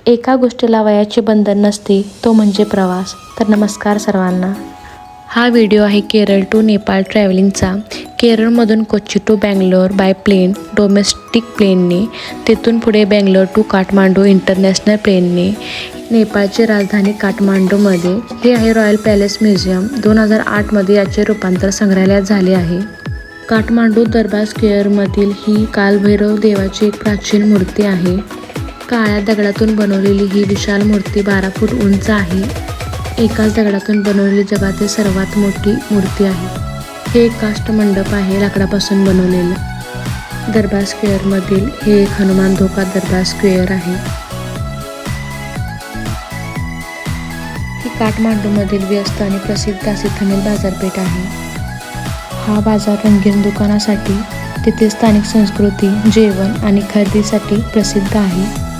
एका गोष्टीला वयाचे बंधन नसते, तो म्हणजे प्रवास. तर नमस्कार सर्वांना. हा व्हिडिओ आहे केरळ टू नेपाळ ट्रॅव्हलिंगचा. केरळमधून Kochi to Bangalore by plane, domestic प्लेनने, तिथून पुढे बँगलोर टू काठमांडू इंटरनॅशनल प्लेनने. नेपाळची राजधानी काठमांडूमध्ये हे आहे रॉयल पॅलेस म्युझियम. 2008मध्ये याचे रूपांतर संग्रहालयात झाले आहे. काठमांडू दरबार स्क्वेअरमधील ही कालभैरव देवाची एक प्राचीन मूर्ती आहे. काळ्या दगडातून बनवलेली ही विशाल मूर्ती 12 फूट उंच आहे. एकाच दगडातून बनवलेली जगातील सर्वात मोठी मूर्ती आहे. हे एक काष्ठ मंडप आहे, लाकडापासून बनवलेलं. दरबार स्क्वेअरमधील हे एक हनुमान धोका दरबार स्क्वेअर आहे. ही काठमांडूमधील व्यस्त आणि प्रसिद्ध अशी थमील बाजारपेठ आहे. हा बाजार रंगीन दुकानासाठी, तिथे स्थानिक संस्कृती, जेवण आणि खरेदीसाठी प्रसिद्ध आहे.